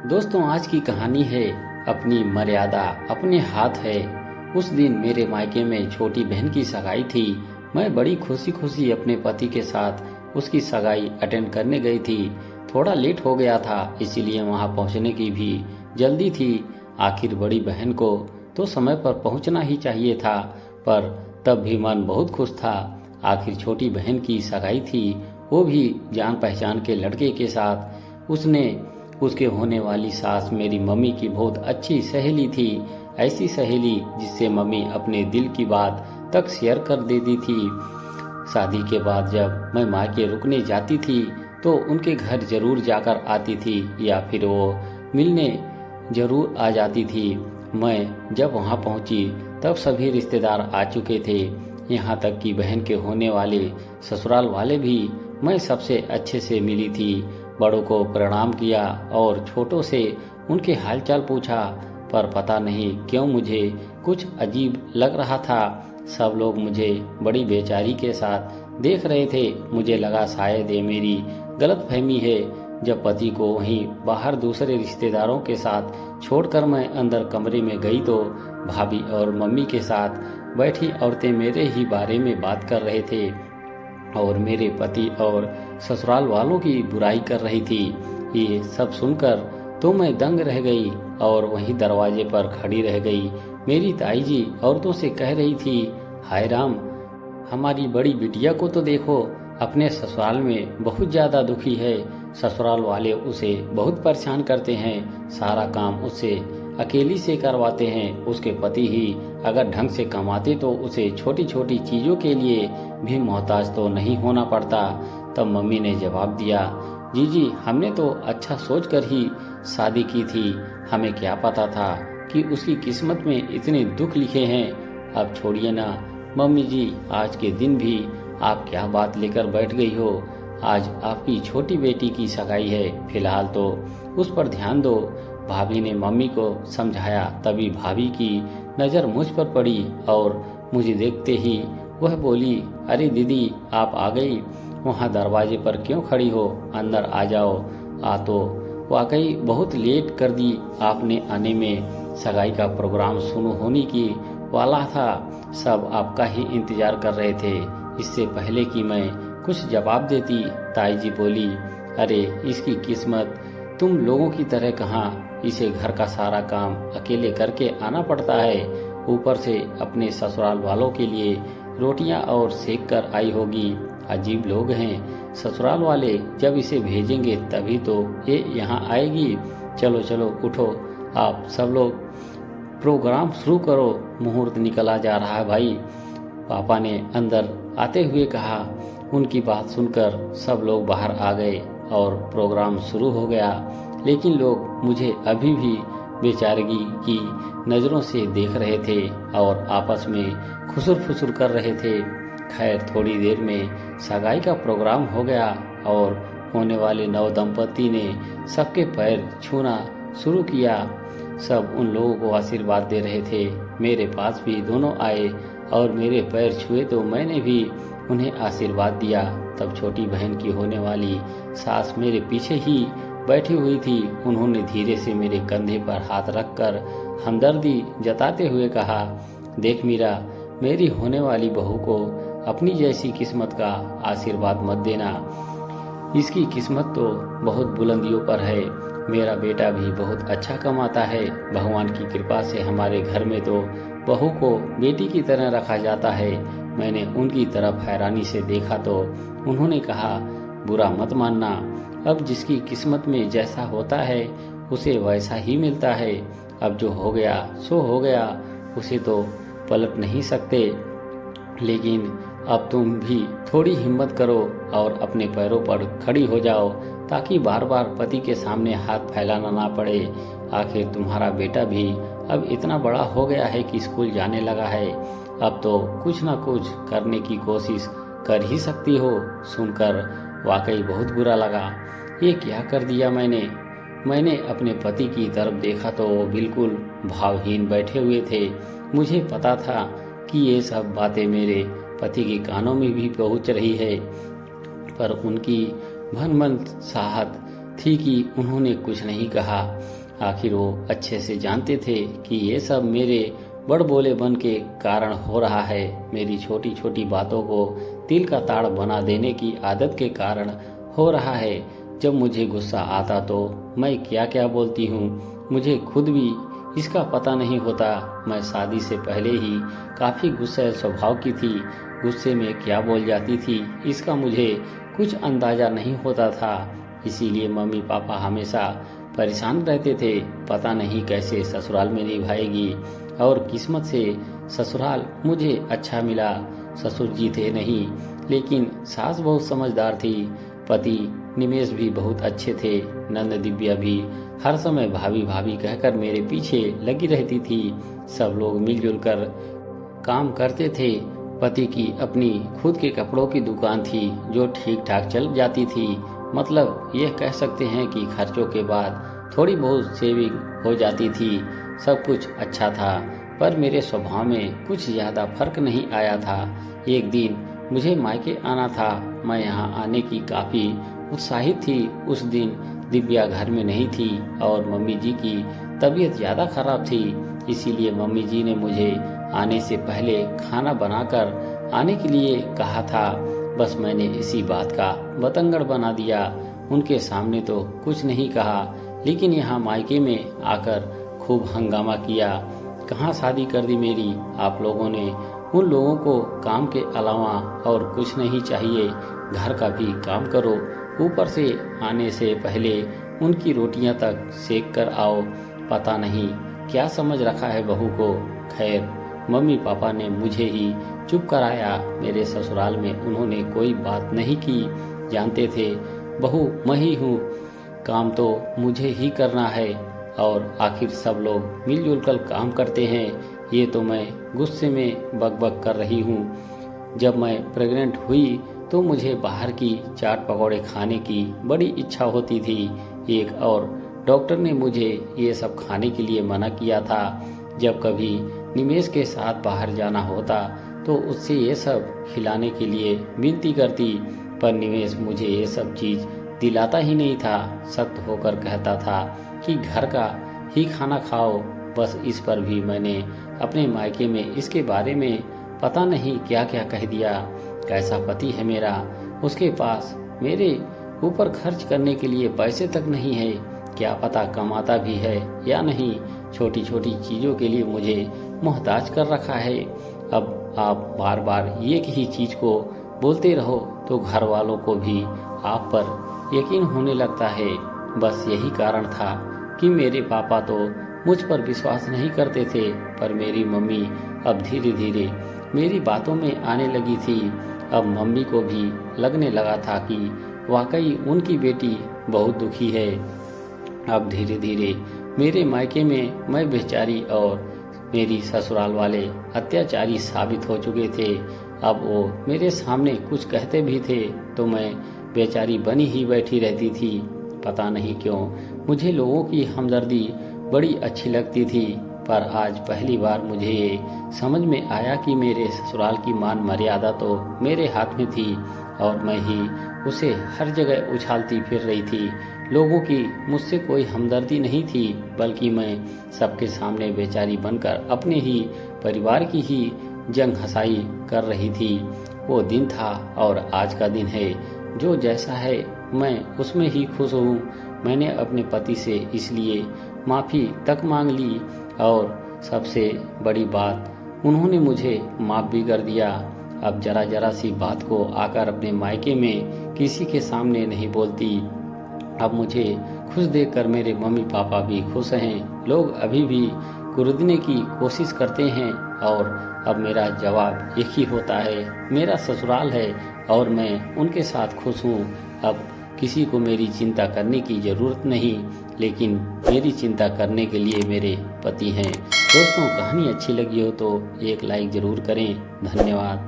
दोस्तों, आज की कहानी है अपनी मर्यादा अपने हाथ है। उस दिन मेरे मायके में छोटी बहन की सगाई थी। मैं बड़ी खुशी खुशी अपने पति के साथ उसकी सगाई अटेंड करने गई थी। थोड़ा लेट हो गया था, इसीलिए वहां पहुंचने की भी जल्दी थी। आखिर बड़ी बहन को तो समय पर पहुंचना ही चाहिए था, पर तब भी मन बहुत खुश था। आखिर छोटी बहन की सगाई थी, वो भी जान पहचान के लड़के के साथ। उसके होने वाली सास मेरी मम्मी की बहुत अच्छी सहेली थी। ऐसी सहेली जिससे मम्मी अपने दिल की बात तक शेयर कर देती थी। शादी के बाद जब मैं मायके रुकने जाती थी तो उनके घर जरूर जाकर आती थी, या फिर वो मिलने जरूर आ जाती थी। मैं जब वहां पहुंची तब सभी रिश्तेदार आ चुके थे, यहाँ तक कि बहन के होने वाले ससुराल वाले भी। मैं सबसे अच्छे से मिली थी, बड़ों को प्रणाम किया और छोटों से उनके हालचाल पूछा। पर पता नहीं क्यों मुझे कुछ अजीब लग रहा था। सब लोग मुझे बड़ी बेचारी के साथ देख रहे थे। मुझे लगा शायद ये मेरी गलतफहमी है। जब पति को वहीं बाहर दूसरे रिश्तेदारों के साथ छोड़कर मैं अंदर कमरे में गई तो भाभी और मम्मी के साथ बैठी औरतें मेरे ही बारे में बात कर रहे थे और मेरे पति और ससुराल वालों की बुराई कर रही थी। ये सब सुनकर तो मैं दंग रह गई और वहीं दरवाजे पर खड़ी रह गई। मेरी ताई जी औरतों से कह रही थी, हाय राम, हमारी बड़ी बिटिया को तो देखो, अपने ससुराल में बहुत ज्यादा दुखी है। ससुराल वाले उसे बहुत परेशान करते हैं, सारा काम उससे अकेली से करवाते हैं। उसके पति ही अगर ढंग से कमाते तो उसे छोटी छोटी चीजों के लिए भी मोहताज तो नहीं होना पड़ता। तब मम्मी ने जवाब दिया, जी हमने तो अच्छा सोचकर ही शादी की थी, हमें क्या पता था कि उसकी किस्मत में इतने दुख लिखे हैं। अब छोड़िए ना मम्मी जी, आज के दिन भी आप क्या बात लेकर बैठ गई हो। आज आपकी छोटी बेटी की सगाई है, फिलहाल तो उस पर ध्यान दो। भाभी ने मम्मी को समझाया। तभी भाभी की नज़र मुझ पर पड़ी और मुझे देखते ही वह बोली, अरे दीदी आप आ गई, वहाँ दरवाजे पर क्यों खड़ी हो, अंदर आ जाओ। आ तो वाकई बहुत लेट कर दी आपने आने में। सगाई का प्रोग्राम शुरू होने की वाला था, सब आपका ही इंतजार कर रहे थे। इससे पहले कि मैं कुछ जवाब देती, ताई जी बोली, अरे इसकी किस्मत तुम लोगों की तरह कहाँ, इसे घर का सारा काम अकेले करके आना पड़ता है। ऊपर से अपने ससुराल वालों के लिए रोटियां और सेक कर आई होगी। अजीब लोग हैं ससुराल वाले, जब इसे भेजेंगे तभी तो ये यहाँ आएगी। चलो चलो उठो, आप सब लोग प्रोग्राम शुरू करो, मुहूर्त निकला जा रहा है भाई, पापा ने अंदर आते हुए कहा। उनकी बात सुनकर सब लोग बाहर आ गए और प्रोग्राम शुरू हो गया। लेकिन लोग मुझे अभी भी बेचारगी की नज़रों से देख रहे थे और आपस में खुसुर फुसुर कर रहे थे। खैर थोड़ी देर में सगाई का प्रोग्राम हो गया और होने वाले नव दंपति ने सबके पैर छूना शुरू किया। सब उन लोगों को आशीर्वाद दे रहे थे। मेरे पास भी दोनों आए और मेरे पैर छुए तो मैंने भी उन्हें आशीर्वाद दिया। तब छोटी बहन की होने वाली सास मेरे पीछे ही बैठी हुई थी। उन्होंने धीरे से मेरे कंधे पर हाथ रखकर हमदर्दी जताते हुए कहा, देख मीरा, मेरी होने वाली बहू को अपनी जैसी किस्मत का आशीर्वाद मत देना। इसकी किस्मत तो बहुत बुलंदियों पर है। मेरा बेटा भी बहुत अच्छा कमाता है। भगवान की कृपा से हमारे घर में तो बहू को बेटी की तरह रखा जाता है। मैंने उनकी तरफ हैरानी से देखा तो उन्होंने कहा, बुरा मत मानना, अब जिसकी किस्मत में जैसा होता है उसे वैसा ही मिलता है। अब जो हो गया सो हो गया, उसे तो पलट नहीं सकते। लेकिन अब तुम भी थोड़ी हिम्मत करो और अपने पैरों पर खड़ी हो जाओ, ताकि बार बार पति के सामने हाथ फैलाना ना पड़े। आखिर तुम्हारा बेटा भी अब इतना बड़ा हो गया है कि स्कूल जाने लगा है। अब तो कुछ ना कुछ करने की कोशिश कर ही सकती हो। सुनकर वाकई बहुत बुरा लगा। ये क्या कर दिया मैंने अपने पति की तरफ देखा तो वो बिल्कुल भावहीन बैठे हुए थे। मुझे पता था कि ये सब बातें मेरे पति के कानों में भी पहुंच रही है, पर उनकी भन मन चाहत थी कि उन्होंने कुछ नहीं कहा। आखिर वो अच्छे से जानते थे कि ये सब मेरे बड़बोलेपन के कारण हो रहा है। मेरी छोटी छोटी बातों को तिल का ताड़ बना देने की आदत के कारण हो रहा है। जब मुझे गुस्सा आता तो मैं क्या क्या बोलती हूँ, मुझे खुद भी इसका पता नहीं होता। मैं शादी से पहले ही काफ़ी गुस्सैल स्वभाव की थी। गुस्से में क्या बोल जाती थी इसका मुझे कुछ अंदाजा नहीं होता था। इसीलिए मम्मी पापा हमेशा परेशान रहते थे, पता नहीं कैसे ससुराल में निभाएगी। और किस्मत से ससुराल मुझे अच्छा मिला। ससुर जी थे नहीं, लेकिन सास बहुत समझदार थी। पति निमेश भी बहुत अच्छे थे। नंद दिव्या भी हर समय भाभी भाभी कहकर मेरे पीछे लगी रहती थी। सब लोग मिलजुल कर काम करते थे। पति की अपनी खुद के कपड़ों की दुकान थी जो ठीक ठाक चल जाती थी। मतलब यह कह सकते हैं कि खर्चों के बाद थोड़ी बहुत सेविंग हो जाती थी। सब कुछ अच्छा था, पर मेरे स्वभाव में कुछ ज़्यादा फर्क नहीं आया था। एक दिन मुझे मायके आना था। मैं यहाँ आने की काफ़ी उत्साहित थी। उस दिन दिव्या घर में नहीं थी और मम्मी जी की तबीयत ज़्यादा खराब थी। इसीलिए मम्मी जी ने मुझे आने से पहले खाना बनाकर आने के लिए कहा था। बस मैंने इसी बात का बतंगड़ बना दिया। उनके सामने तो कुछ नहीं कहा, लेकिन यहाँ मायके में आकर खूब हंगामा किया। कहाँ शादी कर दी मेरी आप लोगों ने। उन लोगों को काम के अलावा और कुछ नहीं चाहिए, घर का भी काम करो। ऊपर से आने से पहले उनकी रोटियां तक सेक कर आओ। पता नहीं क्या समझ रखा है बहू को। खैर, मम्मी पापा ने मुझे ही चुप कराया। मेरे ससुराल में उन्होंने कोई बात नहीं की। जानते थे बहू मैं ही हूँ, काम तो मुझे ही करना है और आखिर सब लोग मिलजुल कर काम करते हैं। ये तो मैं गुस्से में बकबक कर रही हूँ। जब मैं प्रेग्नेंट हुई तो मुझे बाहर की चाट पकौड़े खाने की बड़ी इच्छा होती थी। एक और डॉक्टर ने मुझे ये सब खाने के लिए मना किया था। जब कभी निमेश के साथ बाहर जाना होता तो उससे ये सब खिलाने के लिए विनती करती, पर निमेश मुझे ये सब चीज़ दिलाता ही नहीं था। सख्त होकर कहता था कि घर का ही खाना खाओ। बस इस पर भी मैंने अपने मायके में इसके बारे में पता नहीं क्या क्या कह दिया। कैसा पति है मेरा, उसके पास मेरे ऊपर खर्च करने के लिए पैसे तक नहीं है। क्या पता कमाता भी है या नहीं। छोटी छोटी चीज़ों के लिए मुझे मोहताज कर रखा है। अब आप बार बार एक ही चीज़ को बोलते रहो तो घर वालों को भी आप पर यकीन होने लगता है। बस यही कारण था कि मेरे पापा तो मुझ पर विश्वास नहीं करते थे, पर मेरी मम्मी अब धीरे धीरे मेरी बातों में आने लगी थी। अब मम्मी को भी लगने लगा था कि वाकई उनकी बेटी बहुत दुखी है। अब धीरे धीरे मेरे मायके में मैं बेचारी और मेरी ससुराल वाले अत्याचारी साबित हो चुके थे। अब वो मेरे सामने कुछ कहते भी थे तो मैं बेचारी बनी ही बैठी रहती थी। पता नहीं क्यों मुझे लोगों की हमदर्दी बड़ी अच्छी लगती थी, पर आज पहली बार मुझे ये समझ में आया कि मेरे ससुराल की मान मर्यादा तो मेरे हाथ में थी और मैं ही उसे हर जगह उछालती फिर रही थी। लोगों की मुझसे कोई हमदर्दी नहीं थी, बल्कि मैं सबके सामने बेचारी बनकर अपने ही परिवार की ही जंग हंसाई कर रही थी। वो दिन था और आज का दिन है। जो जैसा है मैं उसमें ही खुश हूँ। मैंने अपने पति से इसलिए माफ़ी तक मांग ली और सबसे बड़ी बात उन्होंने मुझे माफ़ भी कर दिया। अब जरा जरा सी बात को आकर अपने मायके में किसी के सामने नहीं बोलती। अब मुझे खुश देखकर मेरे मम्मी पापा भी खुश हैं। लोग अभी भी कुर्दने की कोशिश करते हैं और अब मेरा जवाब एक ही होता है, मेरा ससुराल है और मैं उनके साथ खुश हूँ। अब किसी को मेरी चिंता करने की ज़रूरत नहीं, लेकिन मेरी चिंता करने के लिए मेरे पति हैं। दोस्तों, कहानी अच्छी लगी हो तो एक लाइक ज़रूर करें। धन्यवाद।